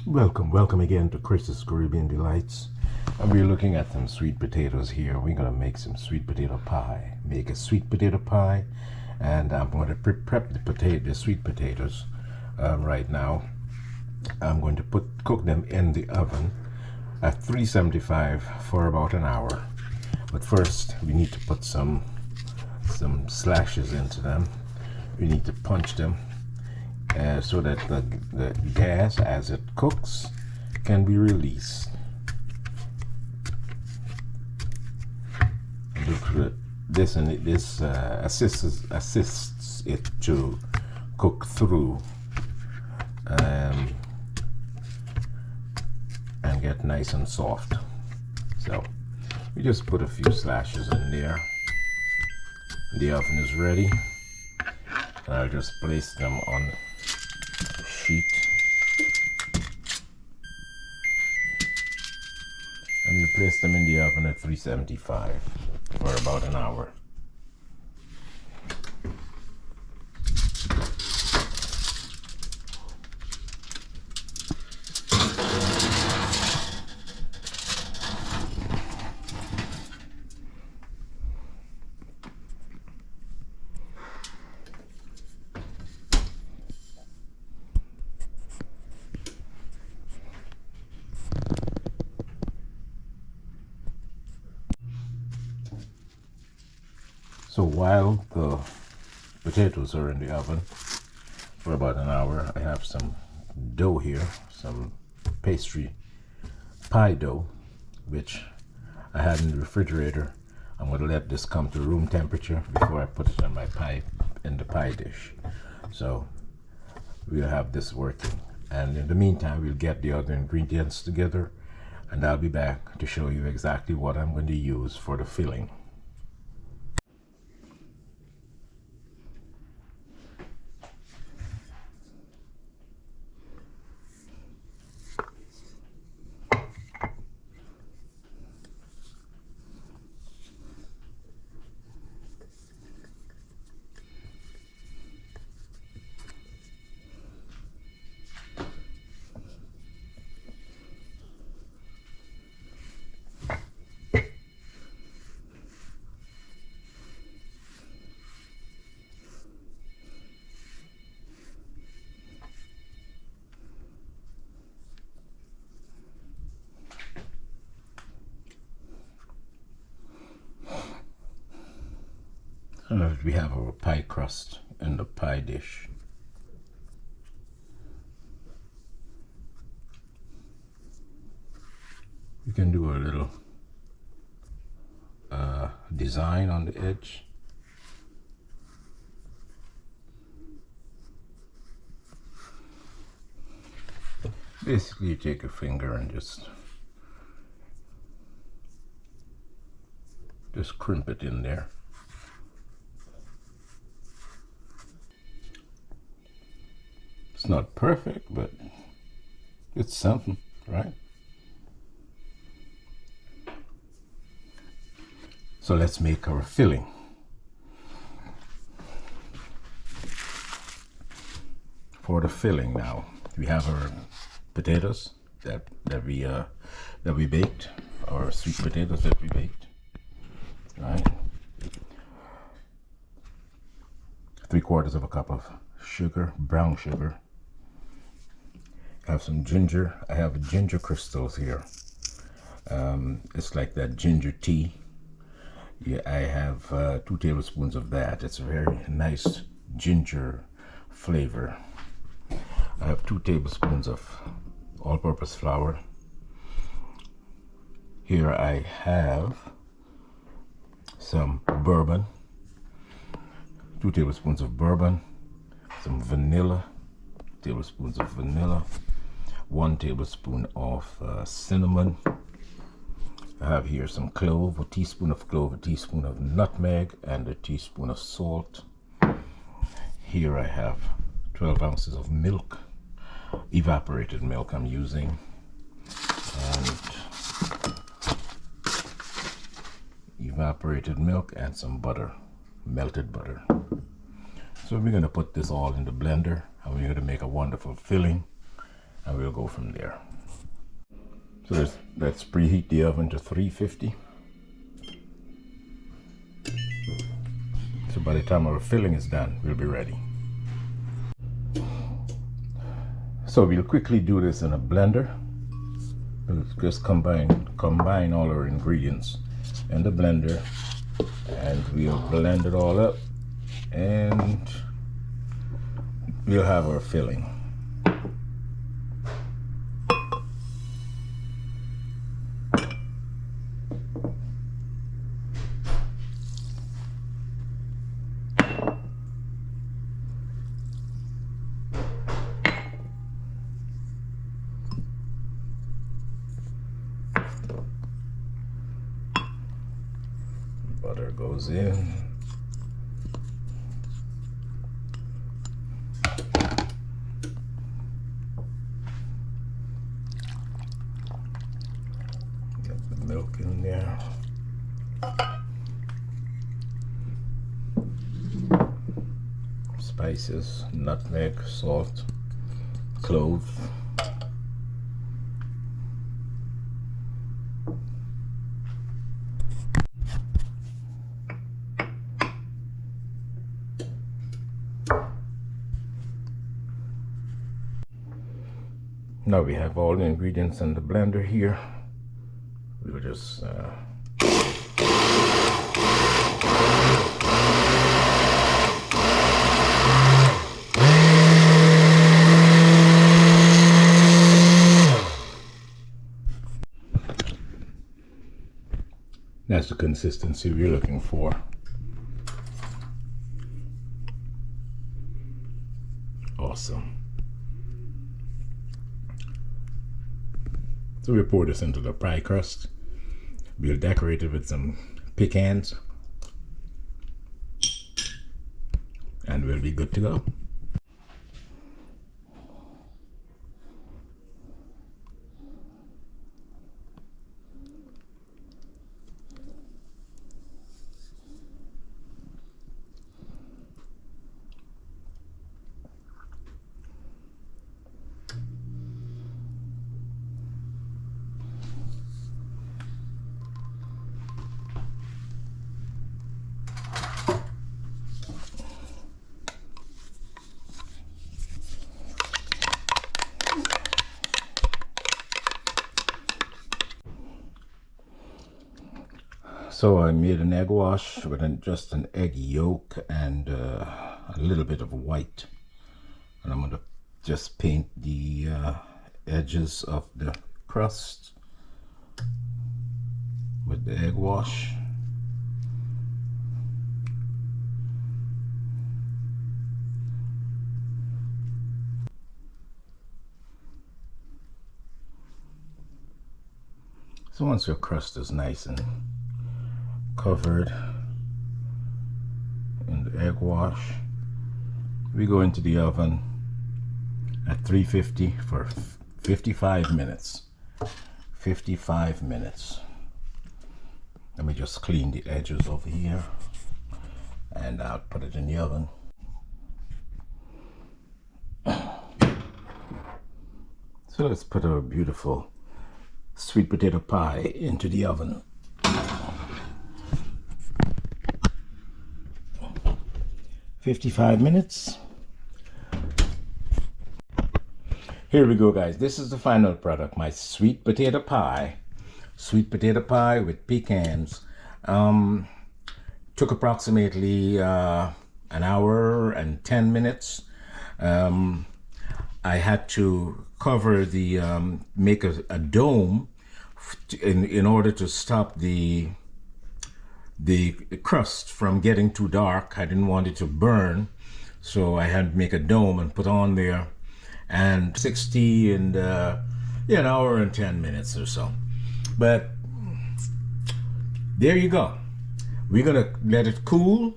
Welcome again to Chris's Caribbean Delights. And we're looking at some sweet potatoes here. We're gonna make some sweet potato pie. Make a sweet potato pie, and I'm going to prep the sweet potatoes right now. I'm going to cook them in the oven at 375 for about an hour. But first, we need to put some slashes into them. We need to punch them so that the gas, as it cooks, can be released. This assists it to cook through and get nice and soft. So we just put a few slashes in there. The oven is ready, and I'll just place them on the sheet. I'm going to place them in the oven at 375 for about an hour. So while the potatoes are in the oven for about an hour, I have some dough here, some pastry pie dough, which I had in the refrigerator. I'm going to let this come to room temperature before I put it on my pie in the pie dish. So we'll have this working, and in the meantime we'll get the other ingredients together, and I'll be back to show you exactly what I'm going to use for the filling. We have our pie crust in the pie dish. You can do a little design on the edge. Basically, you take a finger and just crimp it in there. It's not perfect, but it's something, right? So let's make our filling. For the filling now, we have our potatoes that we baked, our sweet potatoes that we baked, right? 3/4 cup of sugar, brown sugar. Have some ginger. I have ginger crystals here. It's like that ginger tea. Yeah, I have 2 tablespoons of that. It's a very nice ginger flavor. I have 2 tablespoons of all-purpose flour. Here I have some bourbon, 2 tablespoons of bourbon, some vanilla, tablespoons of vanilla, 1 tablespoon of cinnamon. I have here some clove, a teaspoon of clove, a teaspoon of nutmeg, and a teaspoon of salt. Here I have 12 ounces of milk, evaporated milk I'm using, and evaporated milk and some butter, melted butter. So we're going to put this all in the blender, and we're going to make a wonderful filling, and we'll go from there. So let's preheat the oven to 350. So by the time our filling is done, we'll be ready. So we'll quickly do this in a blender. We'll just combine all our ingredients in the blender, and we'll blend it all up, and we'll have our filling. Butter goes in. Get the milk in there. Spices, nutmeg, salt, clove. Now we have all the ingredients in the blender here. We'll just that's the consistency we're looking for. Awesome. So we pour this into the pie crust. We'll decorate it with some pecans, and we'll be good to go. So I made an egg wash with just an egg yolk and a little bit of white. And I'm going to just paint the edges of the crust with the egg wash. So once your crust is nice and covered in the egg wash, we go into the oven at 350 for 55 minutes. 55 minutes. Let me just clean the edges over here, and I'll put it in the oven. So let's put our beautiful sweet potato pie into the oven. 55 minutes. Here we go, guys. This is the final product, my sweet potato pie. Sweet potato pie with pecans. Took approximately an hour and 10 minutes. I had to cover the, make a dome in order to stop the crust from getting too dark. I didn't want it to burn, so I had to make a dome and put on there, and 60 and yeah, an hour and 10 minutes or so. But there you go. We're gonna let it cool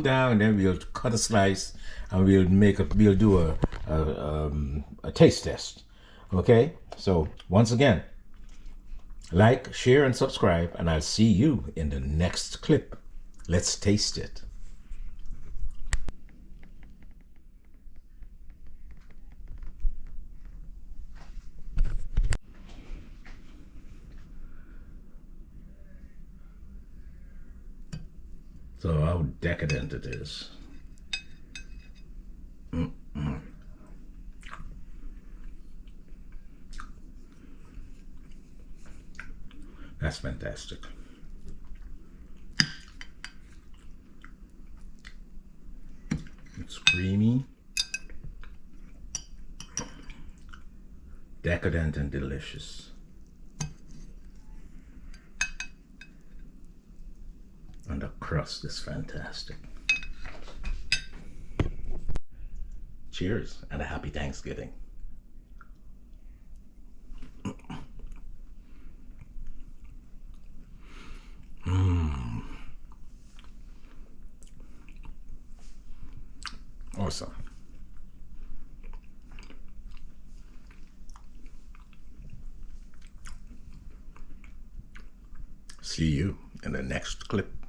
down, and then we'll cut a slice, and we'll do a taste test. Okay, so once again, like, share, and subscribe, and I'll see you in the next clip. Let's taste it. So how decadent it is. That's fantastic. It's creamy, decadent, and delicious. And the crust is fantastic. Cheers and a happy Thanksgiving. Awesome. See you in the next clip.